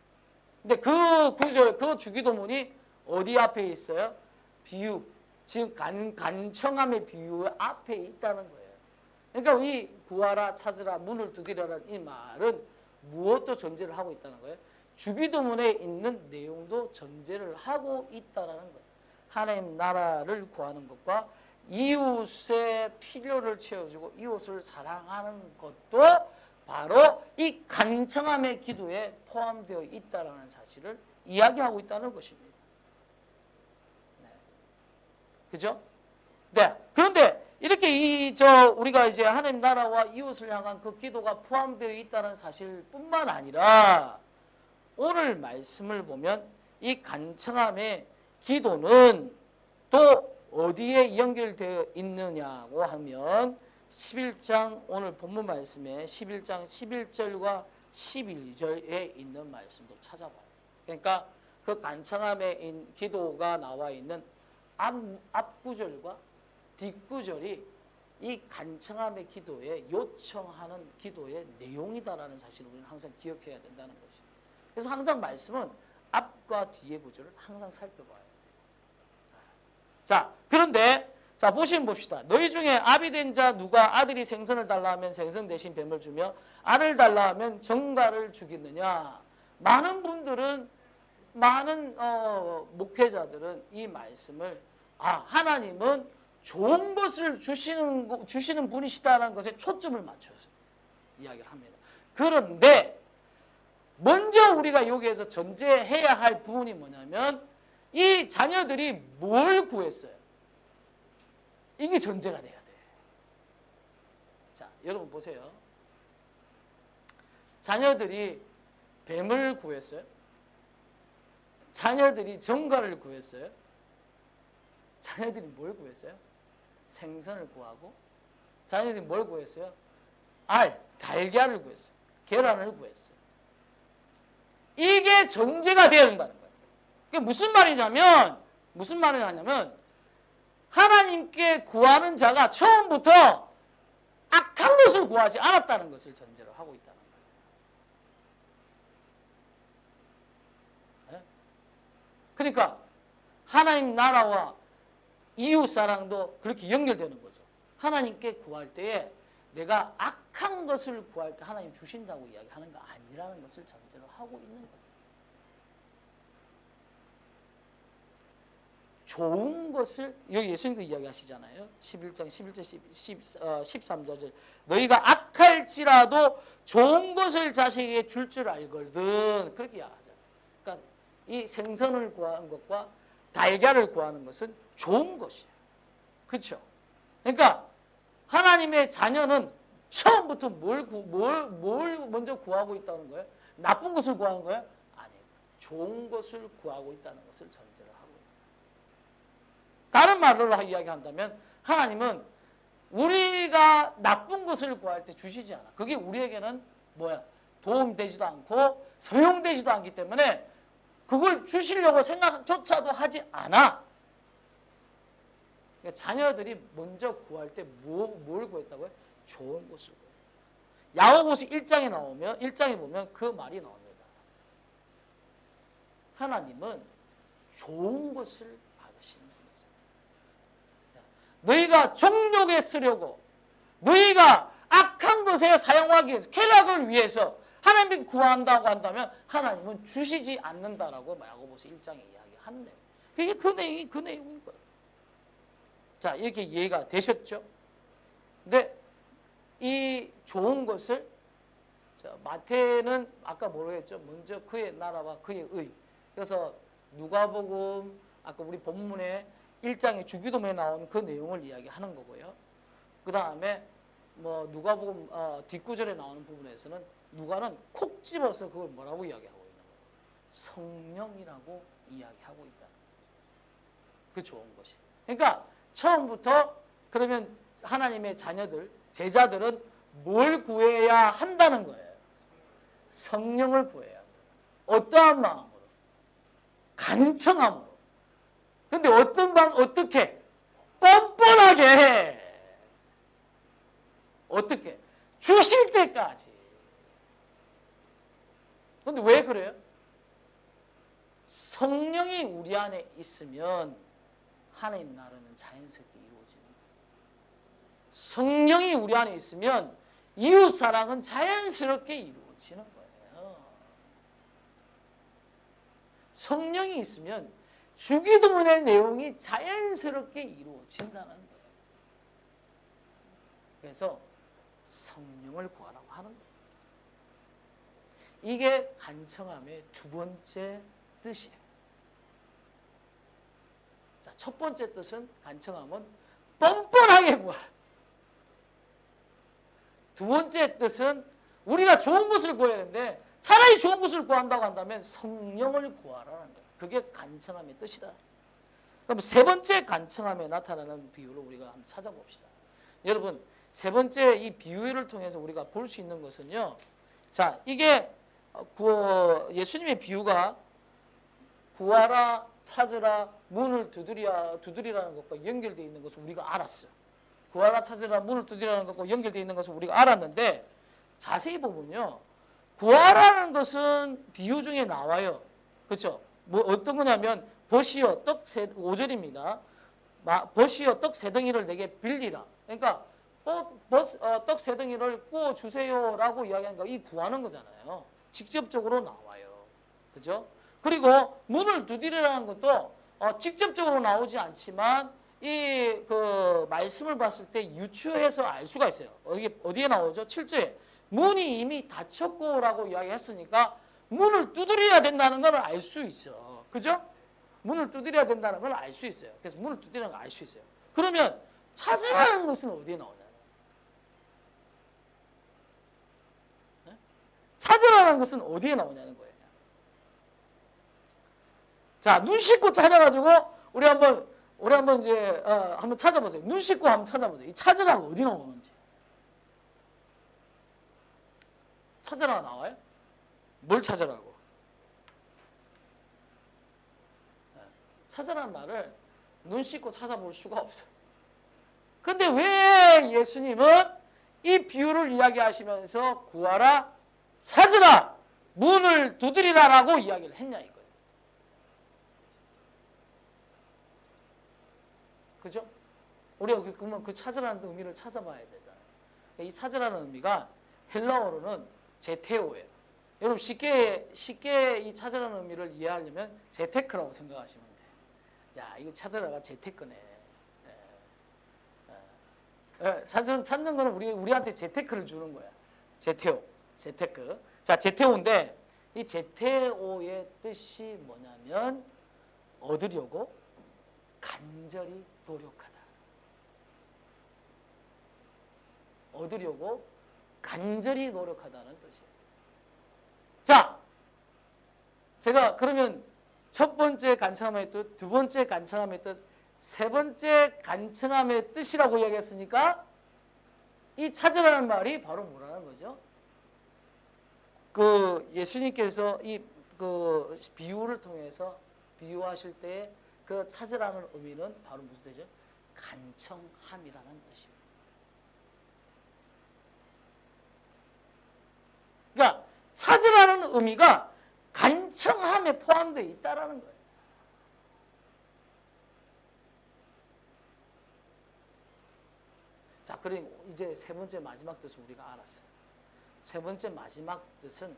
근데 그 구절, 그 주기도문이 어디 앞에 있어요? 비유, 지금 간청함의 비유 앞에 있다는 거예요. 그러니까 이 구하라, 찾으라, 문을 두드려라는 이 말은 무엇도 전제를 하고 있다는 거예요? 주기도문에 있는 내용도 전제를 하고 있다는 거예요. 하나님 나라를 구하는 것과 이웃의 필요를 채워주고 이웃을 사랑하는 것도 바로 이 간청함의 기도에 포함되어 있다는 사실을 이야기하고 있다는 것입니다. 네. 그죠? 네. 그런데 이렇게 우리가 이제 하나님 나라와 이웃을 향한 그 기도가 포함되어 있다는 사실뿐만 아니라 오늘 말씀을 보면 이 간청함의 기도는 또 어디에 연결되어 있느냐고 하면 11장 오늘 본문 말씀에 11장 11절과 12절에 있는 말씀도 찾아봐요. 그러니까 그 간청함의 기도가 나와 있는 앞구절과 뒷구절이 이 간청함의 기도에 요청하는 기도의 내용이다라는 사실을 우리는 항상 기억해야 된다는 것이죠. 그래서 항상 말씀은 앞과 뒤의 구절을 항상 살펴봐요. 자, 그런데 자, 보시면 봅시다. 너희 중에 아비 된 자 누가 아들이 생선을 달라 하면 생선 대신 뱀을 주며 알을 달라 하면 정갈을 주겠느냐. 많은 분들은 많은 목회자들은 이 말씀을 하나님은 좋은 것을 주시는 분이시다라는 것에 초점을 맞춰서 이야기를 합니다. 그런데 먼저 우리가 여기에서 전제해야 할 부분이 뭐냐면 이 자녀들이 뭘 구했어요? 이게 전제가 돼야 돼. 자, 여러분 보세요. 자녀들이 뱀을 구했어요? 자녀들이 정갈을 구했어요? 자녀들이 뭘 구했어요? 생선을 구하고. 자녀들이 뭘 구했어요? 달걀을 구했어요. 계란을 구했어요. 이게 전제가 되어야 된다는 거예요. 그게 무슨 말이냐면 하나님께 구하는 자가 처음부터 악한 것을 구하지 않았다는 것을 전제로 하고 있다는 거예요. 그러니까 하나님 나라와 이웃 사랑도 그렇게 연결되는 거죠. 하나님께 구할 때에 내가 악한 것을 구할 때 하나님 주신다고 이야기하는 거 아니라는 것을 전제로 하고 있는 거예요. 좋은 것을 여기 예수님도 이야기하시잖아요. 11장 11절 13절 너희가 악할지라도 좋은 것을 자식에게 줄 줄 알거든. 그렇게 이야기하잖아요. 그러니까 이 생선을 구하는 것과 달걀을 구하는 것은 좋은 것이에요. 그렇죠? 그러니까 하나님의 자녀는 처음부터 뭘 먼저 구하고 있다는 거예요? 나쁜 것을 구하는 거예요? 아니에요. 좋은 것을 구하고 있다는 것을 전제로 하고 있는 거예요. 다른 말로 이야기한다면 하나님은 우리가 나쁜 것을 구할 때 주시지 않아. 그게 우리에게는 도움되지도 않고 소용되지도 않기 때문에 그걸 주시려고 생각조차도 하지 않아. 그러니까 자녀들이 먼저 구할 때 뭘 구했다고요? 좋은 것을 구해요. 야고보서 1장에 보면 그 말이 나옵니다. 하나님은 좋은 것을 받으시는 거죠. 너희가 정욕에 쓰려고 너희가 악한 것에 사용하기 위해서 쾌락을 위해서 하나님께 구한다고 한다면 하나님은 주시지 않는다라고 야고보서 1장에 이야기하는데 그게 그 내용인 거예요. 자, 이렇게 이해가 되셨죠? 근데 이 좋은 것을 마태는 아까 모르겠죠. 먼저 그의 나라와 그의 의. 그래서 누가복음 아까 우리 본문에 1장의 주기도문에 나온 그 내용을 이야기하는 거고요. 그 다음에 누가복음 뒷구절에 나오는 부분에서는 누가는 콕 집어서 그걸 뭐라고 이야기하고 있는 거예요? 성령이라고 이야기하고 있다. 그 좋은 것이. 그러니까 처음부터 그러면 하나님의 자녀들, 제자들은 뭘 구해야 한다는 거예요? 성령을 구해야 한다. 어떠한 마음으로? 간청함으로. 근데 어떻게? 뻔뻔하게. 어떻게? 주실 때까지. 근데 왜 그래요? 성령이 우리 안에 있으면 하나님 나라는 자연스럽게 이루어지는 거예요. 성령이 우리 안에 있으면 이웃 사랑은 자연스럽게 이루어지는 거예요. 성령이 있으면 주기도문의 내용이 자연스럽게 이루어진다는 거예요. 그래서 성령을 구하라고 하는 거예요. 이게 간청함의 두 번째 뜻이에요. 자, 첫 번째 뜻은 간청함은 뻔뻔하게 구하라. 두 번째 뜻은 우리가 좋은 것을 구해야 하는데 차라리 좋은 것을 구한다고 한다면 성령을 구하라는 거예요. 그게 간청함의 뜻이다. 그럼 세 번째 간청함에 나타나는 비유를 우리가 한번 찾아봅시다. 여러분, 세 번째 이 비유를 통해서 우리가 볼 수 있는 것은요. 자, 이게 예수님의 비유가 구하라, 찾으라, 문을 두드리라는 것과 연결되어 있는 것을 우리가 알았어요. 구하라, 찾으라, 문을 두드리라는 것과 연결되어 있는 것을 우리가 알았는데 자세히 보면요. 구하라는 것은 비유 중에 나와요. 그렇죠? 어떤 거냐면 보시오, 떡 5절입니다. 벗이여 떡 세 덩이를 내게 빌리라. 그러니까 떡 세 덩이를 구워 주세요라고 이야기하는 거, 이 구하는 거잖아요. 직접적으로 나와요. 그죠? 그리고 문을 두드리라는 것도 직접적으로 나오지 않지만 이 그 말씀을 봤을 때 유추해서 알 수가 있어요. 어디에 나오죠? 7절에 문이 이미 닫혔고라고 이야기했으니까 문을 두드려야 된다는 걸 알 수 있어. 그죠? 문을 두드려야 된다는 걸 알 수 있어요. 그래서 문을 두드리는 걸 알 수 있어요. 그러면 찾으라는 것은 어디에 나오냐? 네? 찾으라는 것은 어디에 나오냐는 거예요. 자, 눈 씻고 찾아가지고 우리 한번 이제 한번 찾아보세요. 눈 씻고 한번 찾아보세요. 이 찾으라가 어디 나오는지. 찾으라가 나와요? 뭘 찾으라고? 찾으라는 말을 눈 씻고 찾아볼 수가 없어요. 근데 왜 예수님은 이 비유를 이야기하시면서 구하라, 찾으라, 문을 두드리라라고 이야기를 했냐 이거예요. 그죠? 우리가 그러면 그 찾으라는 의미를 찾아봐야 되잖아요. 이 찾으라는 의미가 헬라어로는 제테오예요. 여러분 쉽게 이 찾으라는 의미를 이해하려면 재테크라고 생각하시면 돼요. 야, 이거 찾으라가 재테크네. 찾는 거는 우리한테 재테크를 주는 거야. 제테오, 재테크. 자, 제테오인데 이 제테오의 뜻이 뭐냐면 얻으려고 간절히 노력하다. 얻으려고 간절히 노력하다는 뜻이에요. 자, 제가 그러면 첫 번째 간청함의 뜻, 두 번째 간청함의 뜻, 세 번째 간청함의 뜻이라고 이야기했으니까 이 찾으라는 말이 바로 뭐라는 거죠? 그 예수님께서 이 그 비유를 통해서 비유하실 때 그 찾으라는 의미는 바로 무슨 뜻이죠? 간청함이라는 뜻입니다. 그러니까 찾으라는 의미가 간청함에 포함되어 있다라는 거예요. 자, 그리고 이제 세 번째 마지막 뜻을 우리가 알았어요. 세 번째 마지막 뜻은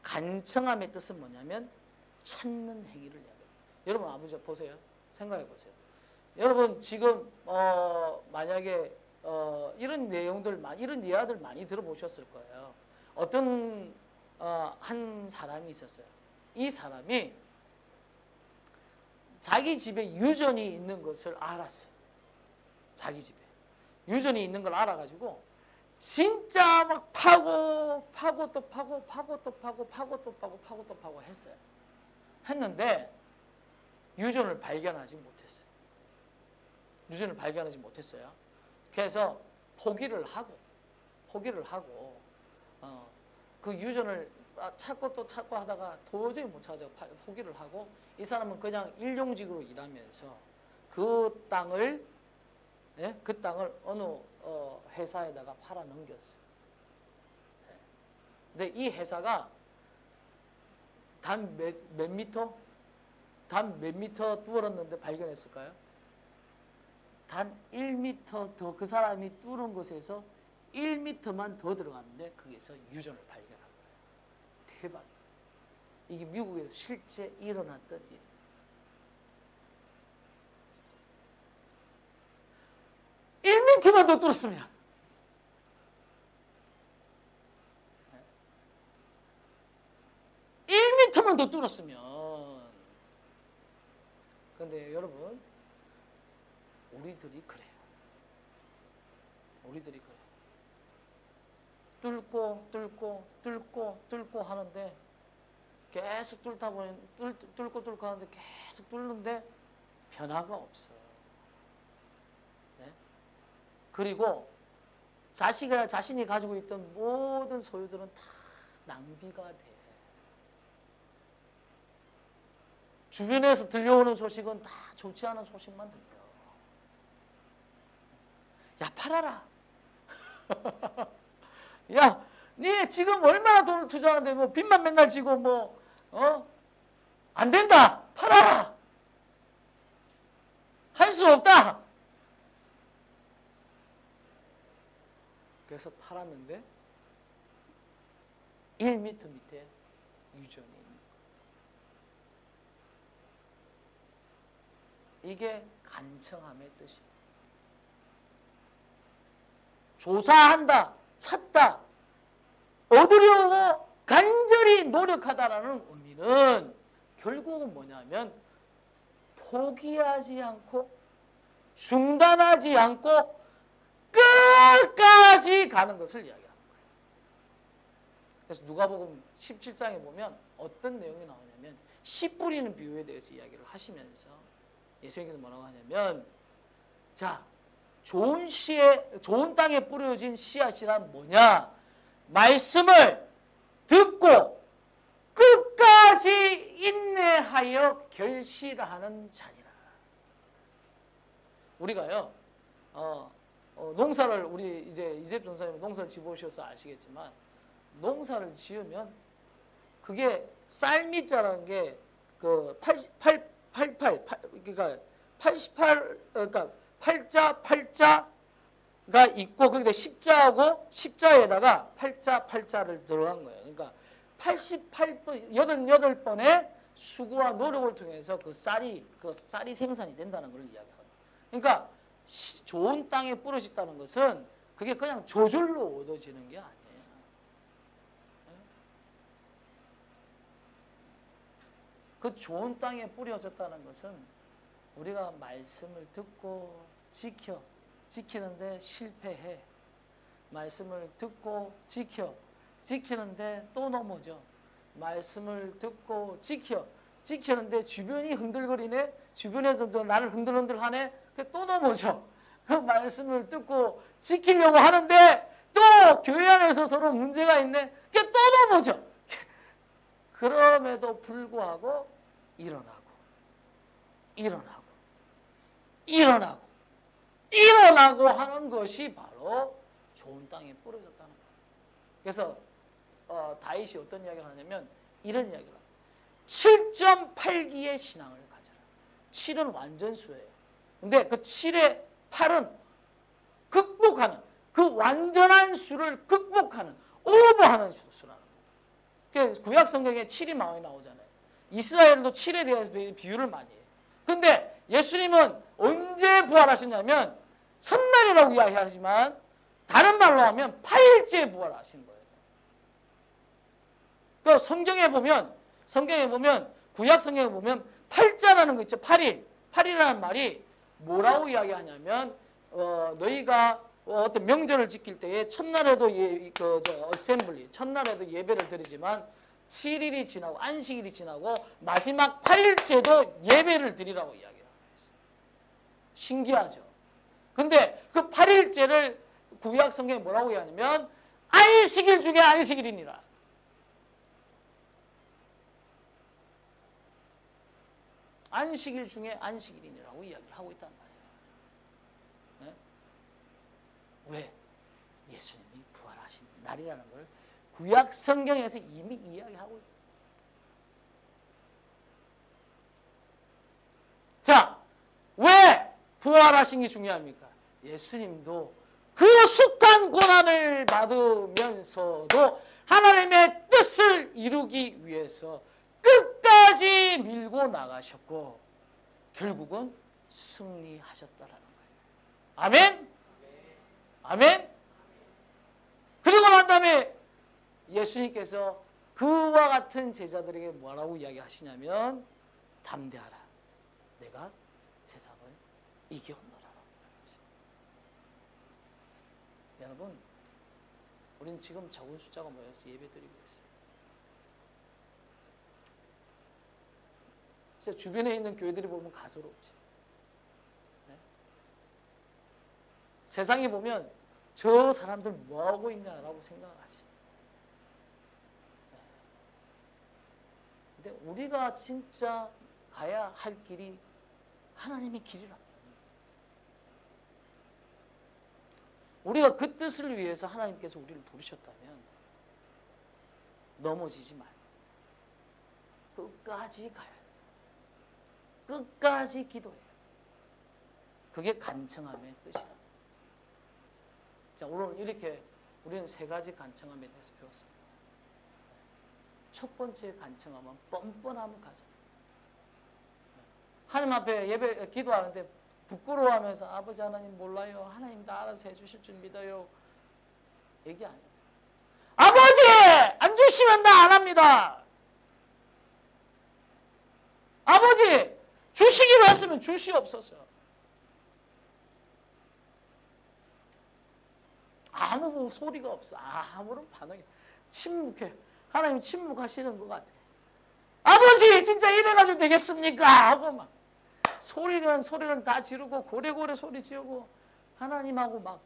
간청함의 뜻은 뭐냐면 찾는 행위를 이야기해요. 여러분 아버지 보세요. 생각해 보세요. 여러분 지금 만약에 이런 내용들 이런 이야기들 많이 들어보셨을 거예요. 어떤 한 사람이 있었어요. 이 사람이 자기 집에 유전이 있는 것을 알았어요. 자기 집에 유전이 있는 걸 알아가지고 진짜 막 파고 했어요. 했는데 유전을 발견하지 못했어요. 유전을 발견하지 못했어요. 그래서 포기를 하고 그 유전을 찾고 또 찾고 하다가 도저히 못 찾아서 포기를 하고 이 사람은 그냥 일용직으로 일하면서 그 땅을 어느 회사에다가 팔아 넘겼어요. 근데 이 회사가 단 몇 미터 뚫었는데 발견했을까요? 단 1미터 더 그 사람이 뚫은 곳에서 1미터만 더 들어갔는데 거기서 유전을 발견한 거예요. 대박. 이게 미국에서 실제 일어났던 일. (1미터만) 더 뚫었으면 1미터만 더 뚫었으면. 근데 여러분 우리들이 그래요. 우리들이 그래요. 뚫고 하는데 계속 뚫다 보니 뚫고 하는데 계속 뚫는데 변화가 없어. 네? 그리고 자신이 가지고 있던 모든 소유들은 다 낭비가 돼. 주변에서 들려오는 소식은 다 좋지 않은 소식만 들려. 야, 팔아라. 야, 니 지금 얼마나 돈을 투자하는데 뭐 빚만 맨날 지고 안 된다. 팔아라. 할 수 없다. 그래서 팔았는데 1m 밑에 유전이 있는 거예요. 이게 간청함의 뜻이에요. 조사한다, 찾다, 얻으려고 간절히 노력하다라는 의미는 결국은 뭐냐면 포기하지 않고 중단하지 않고 끝까지 가는 것을 이야기합니다. 그래서 누가복음 17장에 보면 어떤 내용이 나오냐면 씨 뿌리는 비유에 대해서 이야기를 하시면서 예수님께서 뭐라고 하냐면 자, 좋은 땅에 뿌려진 씨앗이란 뭐냐? 말씀을 듣고 끝까지 인내하여 결실하는 자니라. 우리가요, 농사를 우리 이제 이재엽 전사님 농사를 지어보셔서 아시겠지만 농사를 지으면 그게 쌀밑자라는 게 그 88 그러니까 88 그러니까 팔자가 있고 거기다 십자하고 십자에다가 팔자를 들어간 거예요. 그러니까 88번 88번의 수고와 노력을 통해서 그 쌀이 생산이 된다는 걸 이야기합니다. 그러니까 좋은 땅에 뿌려졌다는 것은 그게 그냥 저절로 얻어지는 게 아니에요. 그 좋은 땅에 뿌려졌다는 것은 우리가 말씀을 듣고 지키는데 실패해. 말씀을 듣고 지키는데 또 넘어져. 말씀을 듣고 지키는데 주변이 흔들거리네. 주변에서도 나를 흔들흔들하네. 또 넘어져. 그 말씀을 듣고 지키려고 하는데 또 교회 안에서 서로 문제가 있네. 또 넘어져. 그럼에도 불구하고 일어나고 하는 것이 바로 좋은 땅에 뿌려졌다는 거예요. 그래서 다윗이 어떤 이야기를 하냐면 이런 이야기를 합니다. 7.8기의 신앙을 가져라. 7은 완전수예요. 근데 그 7의 8은 극복하는, 그 완전한 수를 극복하는, 오버하는 수라는 거예요. 구약 성경에 7이 많이 나오잖아요. 이스라엘도 7에 대해서 비유를 많이 해요. 근데 예수님은 언제 부활하셨냐면 첫날이라고 이야기하지만 다른 말로 하면 8일째 부활하신 거예요. 그 성경에 보면 구약 성경에 보면 8자라는 거 있죠. 8일. 8일이라는 말이 뭐라고 이야기하냐면 너희가 어떤 명절을 지킬 때에 첫날에도 어셈블리, 첫날에도 예배를 드리지만 7일이 지나고 안식일이 지나고 마지막 8일째도 예배를 드리라고 이야기를 했어요. 신기하죠. 근데 그 8일째를 구약 성경에 뭐라고 이야기하냐면 안식일 중에 안식일이니라. 안식일 중에 안식일이라고 이야기를 하고 있단 말이에요. 네? 왜? 예수님이 부활하신 날이라는 걸 구약 성경에서 이미 이야기하고 있어요. 자, 왜 부활하신 게 중요합니까? 예수님도 그 숱한 고난을 받으면서도 하나님의 뜻을 이루기 위해서 끝까지 밀고 나가셨고 결국은 승리하셨다라는 거예요. 아멘? 아멘? 그리고 난 다음에 예수님께서 그와 같은 제자들에게 뭐라고 이야기하시냐면 담대하라. 내가 세상을 이겼노라. 여러분, 우리는 지금 적은 숫자가 모여서 예배드리고 있어요. 진짜 주변에 있는 교회들이 보면 가소롭지. 네? 세상에 보면 저 사람들 뭐하고 있냐라고 생각하지. 네. 근데 우리가 진짜 가야 할 길이 하나님의 길이랍니다. 우리가 그 뜻을 위해서 하나님께서 우리를 부르셨다면 넘어지지 말고 끝까지 가야 돼요. 끝까지 기도해요. 그게 간청함의 뜻이다. 자, 오늘 이렇게 우리는 세 가지 간청함에 대해서 배웠습니다. 첫 번째 간청함은 뻔뻔함을 가져. 하나님 앞에 예배 기도하는데 부끄러워하면서 아버지 하나님 몰라요. 하나님 다 알아서 해주실 줄 믿어요. 얘기 아니에요. 아버지 안 주시면 나 안 합니다. 아버지 주시기로 했으면 주시옵소서. 아무 소리가 없어. 아무런 반응이. 침묵해. 하나님 침묵하시는 것 같아. 아버지 진짜 이래가지고 되겠습니까? 하고 막 소리는 다 지르고 고래고래 소리 지르고 하나님하고 막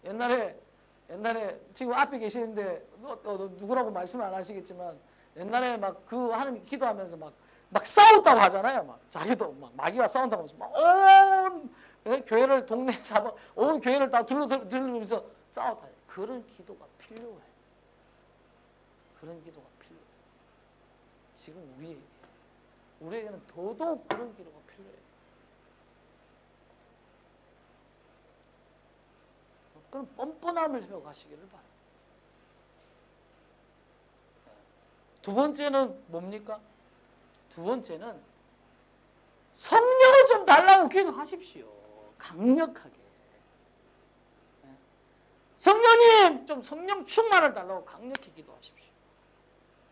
옛날에 지금 앞에 계시는데 누구라고 말씀을 안 하시겠지만 옛날에 막 그 하나님 기도하면서 막 싸웠다고 하잖아요. 막 자기도 막 마귀와 싸운다고 하면서 막 온 교회를 동네 잡아 온 교회를 다 둘러들면서 싸웠다. 그런 기도가 필요해. 그런 기도가 필요해. 지금 우리에게는 더더욱 그런 기도가 필요해. 그럼 뻔뻔함을 회복하시기를 바랍니다. 두 번째는 뭡니까? 두 번째는 성령을 좀 달라고 기도하십시오. 강력하게. 성령님 좀 성령 충만을 달라고 강력히 기도하십시오.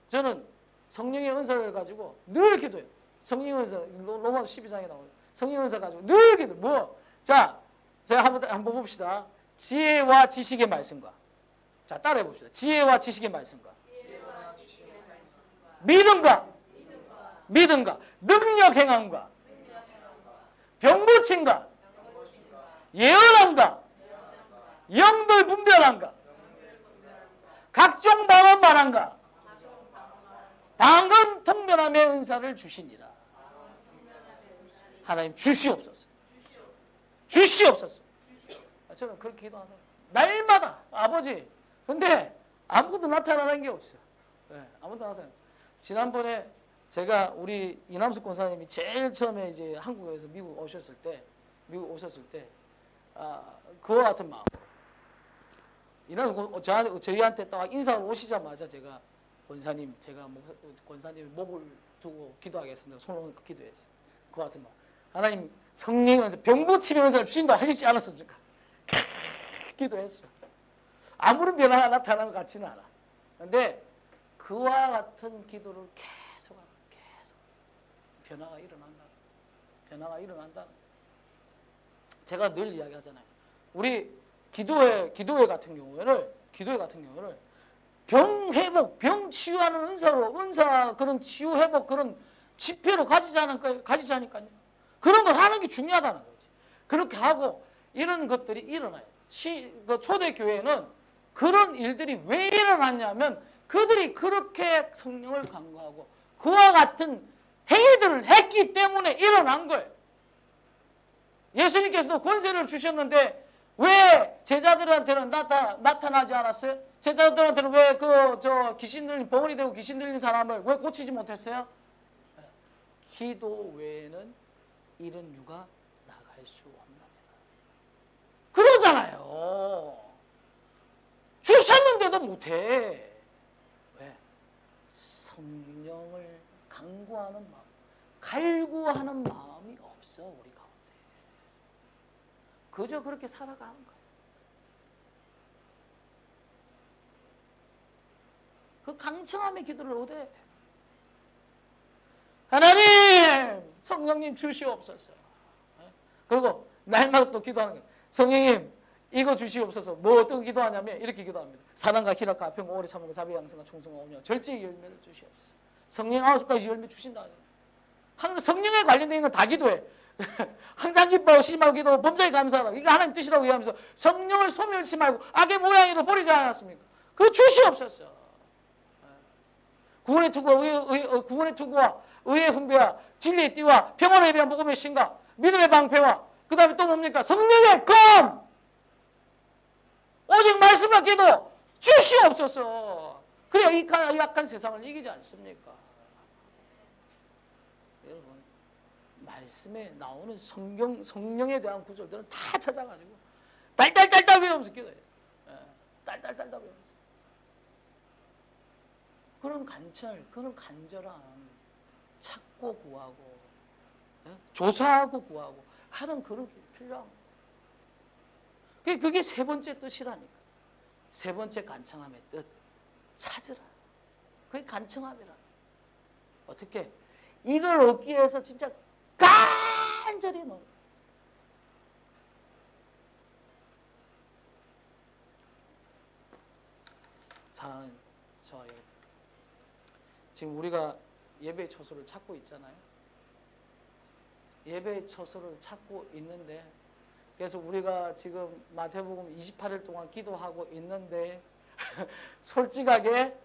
저는 성령의 은사를 가지고 늘 기도해요. 성령의 은사 로마서 12장에 나오죠. 성령의 은사 가지고 늘 기도. 자, 제가 한번 봅시다. 지혜와 지식의 말씀과 자 따라해 봅시다. 지혜와 지식의 말씀과 믿음과 능력 행함과 병고침과 예언함과 영들 분별함과 각종 방언 말함과 방언 통변함의 은사를 주시니라. 하나님 주시옵소서. 주시옵소서. 저는 그렇게 기도하는 날마다 아버지. 근데 아무도 나타나는 게 없어요. 네, 아무도 나타나. 지난번에 제가 우리 이남숙 권사님이 제일 처음에 이제 한국에서 미국 오셨을 때 그와 같은 마음. 저희한테 딱 인사를 오시자마자 제가 권사님 목을 두고 기도하겠습니다. 손을 기도했어요. 그와 같은 마음. 하나님 성령의 은사, 병고침의 은사를 주신다 하시지 않았습니까? 기도했어. 아무런 변화가 나타나는 것 같지는 않아. 그런데 그와 같은 기도를 계속 변화가 일어난다. 제가 늘 이야기하잖아요. 우리 기도회 같은 경우에는 병 회복, 병 치유하는 은사 그런 치유 회복 그런 집회로 가지자니까요. 그런 걸 하는 게 중요하다는 거지. 그렇게 하고 이런 것들이 일어나요. 초대교회는 그런 일들이 왜 일어났냐면 그들이 그렇게 성령을 간구하고 그와 같은 행위들을 했기 때문에 일어난 거예요. 예수님께서도 권세를 주셨는데 왜 제자들한테는 나타나지 않았어요? 제자들한테는 왜 병원이 되고 귀신 들린 사람을 왜 고치지 못했어요? 기도 외에는 이런 유가 나갈 수 없느니라. 그러잖아요. 주셨는데도 못해. 왜? 성령을 간구하는 마음, 갈구하는 마음이 없어 우리 가운데. 그저 그렇게 살아가는 거야. 그 강청함의 기도를 얻어야 돼. 하나님, 성령님 주시옵소서. 그리고 날마다 또 기도하는 거예요. 성령님, 이거 주시옵소서. 뭐 어떤 기도하냐면 이렇게 기도합니다. 사랑과 희락과 아픔과 오래 참음과 자비 양성과 충성과 온유와 절제의 열매를 주시옵소서. 성령 9가지 열매 주신다. 항상 성령에 관련된 건 다 기도해. 항상 기뻐하고 쉬지 말고 기도하고 범사에 감사하라. 이거 하나님 뜻이라고 얘기하면서 성령을 소멸치 말고 악의 모양으로 버리지 않았습니까? 그거 주시옵소서. 구원의 투구와 의의 훈배와 진리의 띠와 평안에 대한 복음의 신과 믿음의 방패와 그 다음에 또 뭡니까? 성령의 검! 오직 말씀과 기도 주시옵소서. 그래야 이 약한 세상을 이기지 않습니까? 여러분, 말씀에 나오는 성령에 대한 구절들은 다 찾아가지고 딸딸딸딸 외우면서 기도해요. 딸딸딸딸 외우면서. 그런 간절, 그런 간절함 찾고 구하고 조사하고 구하고 하는 그런 게 필요한 거예요. 그게 세 번째 뜻이라니까. 세 번째 간청함의 뜻, 찾으라. 그게 간청함이라. 어떻게? 이걸 얻기 위해서 진짜 간절히 노력. 사랑하는 저와 여러분, 지금 우리가 예배의 처소를 찾고 있잖아요. 예배의 처소를 찾고 있는데, 그래서 우리가 지금 마태복음 28일 동안 기도하고 있는데 솔직하게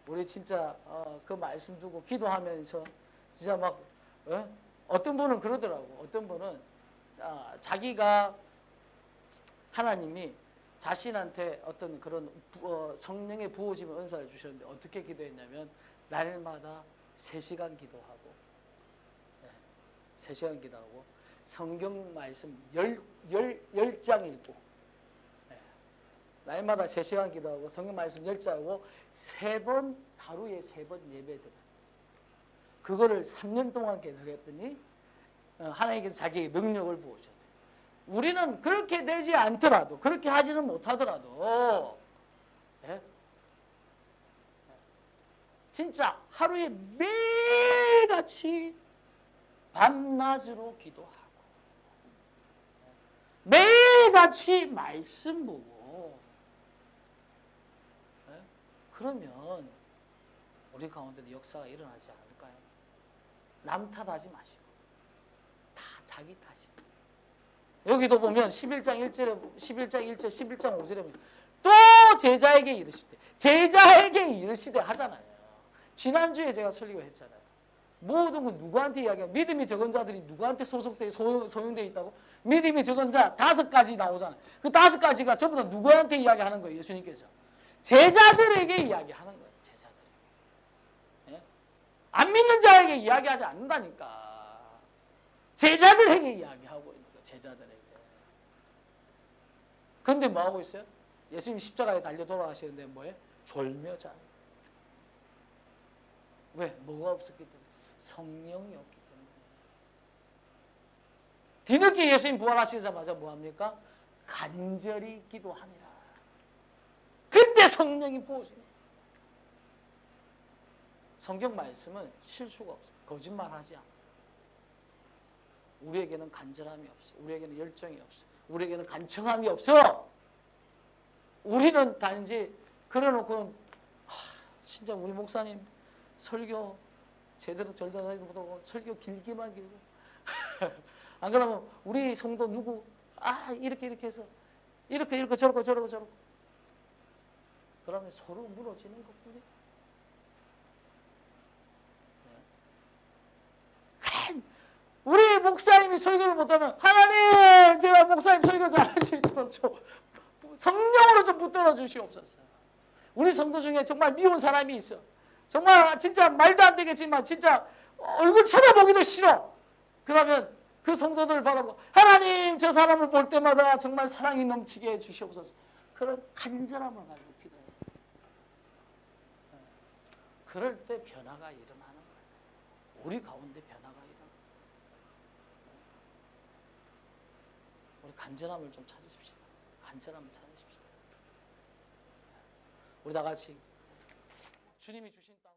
우리 진짜 그 말씀 두고 기도하면서 진짜 막 어떤 분은 그러더라고. 어떤 분은 자기가 하나님이 자신한테 어떤 그런 성령의 부어짐의 은사를 주셨는데 어떻게 기도했냐면 날마다 3시간 기도하고 3시간 기도하고 성경 말씀 10장 읽고 날마다 3시간 기도하고 성경 말씀 10장하고 하루에 3번 예배드려. 그거를 3년 동안 계속했더니 하나님께서 자기의 능력을 부으셨대요. 우리는 그렇게 되지 않더라도, 그렇게 하지는 못하더라도 진짜 하루에 매일같이 밤낮으로 기도하고 매일같이 말씀 보고 그러면 우리 가운데도 역사가 일어나지 않을까요? 남 탓하지 마시고 다 자기 탓이에요. 여기도 보면 11장 1절, 11장 5절에 보면 또 제자에게 이르시되 하잖아요. 지난주에 제가 설교했잖아요. 모든 건 누구한테 이야기해요? 믿음이 적은 자들이 누구한테 소용되어 있다고? 믿음이 적은 자 5가지 나오잖아요. 그 5가지가 전부 다 누구한테 이야기하는 거예요? 예수님께서. 제자들에게 이야기하는 거예요. 제자들에게. 예? 안 믿는 자에게 이야기하지 않는다니까. 제자들에게 이야기하고 있는 거예요. 제자들에게. 그런데 뭐 하고 있어요? 예수님 십자가에 달려 돌아가시는데 뭐예요? 졸며자. 왜? 뭐가 없었기 때문에? 성령이 없기 때문에. 뒤늦게 예수님 부활하시자마자 뭐합니까? 간절히 기도하니라. 그때 성령이 부어집니다. 성경 말씀은 실수가 없어요. 거짓말하지 않아요. 우리에게는 간절함이 없어. 우리에게는 열정이 없어. 우리에게는 간청함이 없어. 우리는 단지 그래놓고는 진짜 우리 목사님 설교 제대로 절단하지 못하고 설교 길기만 길고 안 그러면 우리 성도 누구 이렇게 해서 이렇게 저렇고 그러면 서로 무너지는 것뿐이에요. 우리 목사님이 설교를 못하면 하나님 제가 목사님 설교 잘할 수 있도록 좀 성령으로 좀 붙들어 주시옵소서. 우리 성도 중에 정말 미운 사람이 있어. 정말 진짜 말도 안 되겠지만 진짜 얼굴 쳐다보기도 싫어. 그러면 그 성도들을 바라보고 하나님 저 사람을 볼 때마다 정말 사랑이 넘치게 해주시옵소서. 그런 간절함을 가지고 기도해요. 그럴 때 변화가 일어나는 거예요. 우리 가운데 변화가 일어나요. 우리 간절함을 좀 찾으십시다. 간절함을 찾으십시다. 우리 다 같이 주님이 주신 땅